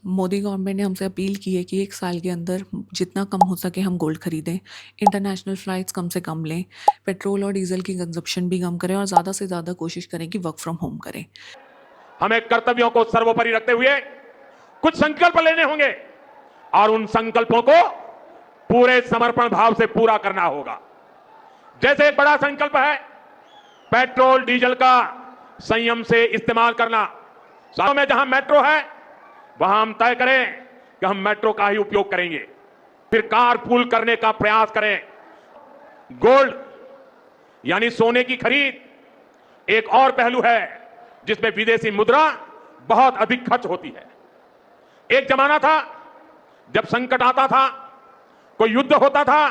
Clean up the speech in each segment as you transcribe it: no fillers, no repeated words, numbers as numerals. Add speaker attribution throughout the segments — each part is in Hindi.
Speaker 1: मोदी गवर्नमेंट ने हमसे अपील की है कि 1 साल के अंदर जितना कम हो सके हम गोल्ड खरीदें, इंटरनेशनल फ़्लाइट्स कम से कम लें, पेट्रोल और डीज़ल की कंज़प्शन भी कम करें और ज़्यादा से ज़्यादा कोशिश करें कि वर्क फ्रॉम होम करें।
Speaker 2: हमें कर्तव्यों को सर्वोपरि रखते हुए कुछ संकल्प लेने होंगे और उन संकल्पों को पूरे समर्पण भाव से पूरा करना होगा। जैसे एक बड़ा संकल्प है पेट्रोल डीजल का संयम से इस्तेमाल करना। शहरों में जहां मेट्रो है वहां हम तय करें कि हम मेट्रो का ही उपयोग करेंगे, फिर कार पूल करने का प्रयास करें। गोल्ड यानी सोने की खरीद एक और पहलू है जिसमें विदेशी मुद्रा बहुत अधिक खर्च होती है। एक जमाना था जब संकट आता था, कोई युद्ध होता था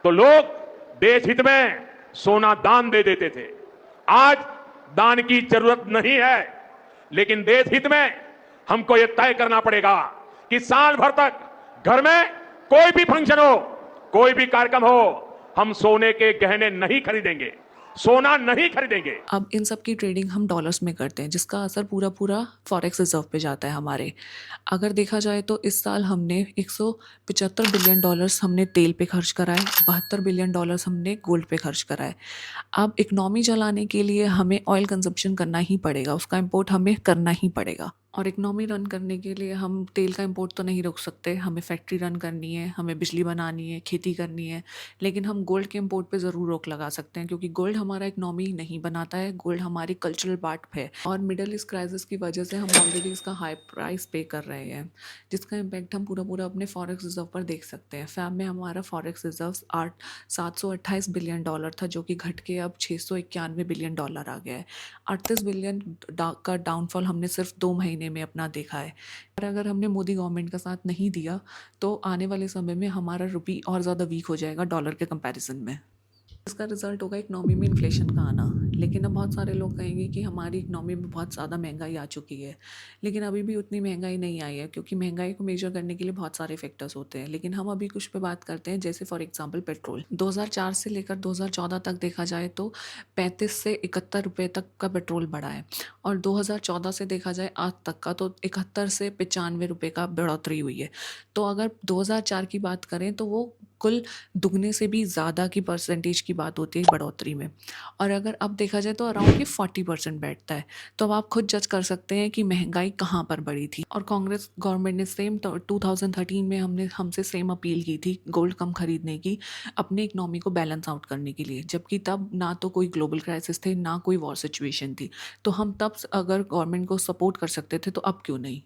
Speaker 2: तो लोग देश हित में सोना दान दे देते थे। आज दान की जरूरत नहीं है, लेकिन देश हित में हमको यह तय करना पड़ेगा कि साल भर तक घर में कोई भी फंक्शन हो, कोई भी कार्यक्रम हो, हम सोने के गहने नहीं खरीदेंगे, सोना नहीं खरीदेंगे।
Speaker 1: अब इन सब की ट्रेडिंग हम डॉलर्स में करते हैं, जिसका असर पूरा फॉरेक्स रिजर्व पे जाता है हमारे। अगर देखा जाए तो इस साल हमने 175 बिलियन डॉलर्स हमने तेल पे खर्च कराए, 72 बिलियन डॉलर्स हमने गोल्ड पे खर्च कराए। अब इकोनॉमी चलाने के लिए हमें ऑयल कंजप्शन करना ही पड़ेगा, उसका इम्पोर्ट हमें करना ही पड़ेगा। और इकोनॉमी रन करने के लिए हम तेल का इम्पोर्ट तो नहीं रोक सकते, हमें फैक्ट्री रन करनी है, हमें बिजली बनानी है, खेती करनी है, लेकिन हम गोल्ड के इम्पोर्ट पे ज़रूर रोक लगा सकते हैं, क्योंकि गोल्ड हमारा इकोनॉमी नहीं बनाता है, गोल्ड हमारी कल्चरल पार्ट है। और मिडल ईस्ट क्राइसिस की वजह से हम ऑलरेडी इसका हाई प्राइस पे कर रहे हैं, जिसका इम्पैक्ट हम पूरा अपने फॉरेक्स रिजर्व पर देख सकते हैं। फैब में हमारा फॉरेक्स रिजर्व 728 बिलियन डॉलर था, जो कि घट के अब 691 बिलियन डॉलर आ गया है। 38 बिलियन का डाउनफॉल हमने सिर्फ 2 महीने में अपना देखा है। और अगर हमने मोदी गवर्नमेंट का साथ नहीं दिया तो आने वाले समय में हमारा रुपी और ज़्यादा वीक हो जाएगा डॉलर के कंपैरिजन में। इसका रिजल्ट होगा इकोनॉमी में इन्फ्लेशन का आना। लेकिन अब बहुत सारे लोग कहेंगे कि हमारी इकोनॉमी में बहुत ज़्यादा महंगाई आ चुकी है, लेकिन अभी भी उतनी महंगाई नहीं आई है, क्योंकि महंगाई को मेजर करने के लिए बहुत सारे फैक्टर्स होते हैं। लेकिन हम अभी कुछ पे बात करते हैं, जैसे फॉर एग्जांपल पेट्रोल। 2004 से लेकर 2014 तक देखा जाए तो 35 से 71 रुपये तक का पेट्रोल बढ़ा है, और 2014 से देखा जाए आज तक का तो 71 से 95 रुपये का बढ़ोतरी हुई है। तो अगर 2004 की बात करें तो वो कुल दुगने से भी ज़्यादा की परसेंटेज की बात होती है बढ़ोतरी में। और अगर अब देखा जाए तो अराउंड ये 40% बैठता है। तो अब आप खुद जज कर सकते हैं कि महंगाई कहाँ पर बढ़ी थी। और कांग्रेस गवर्नमेंट ने सेम 2013 में हमसे सेम अपील की थी गोल्ड कम खरीदने की, अपने इकनॉमी को बैलेंस आउट करने के लिए, जबकि तब ना तो कोई ग्लोबल क्राइसिस थे, ना कोई वॉर सिचुएशन थी। तो हम तब अगर गवर्नमेंट को सपोर्ट कर सकते थे तो अब क्यों नहीं।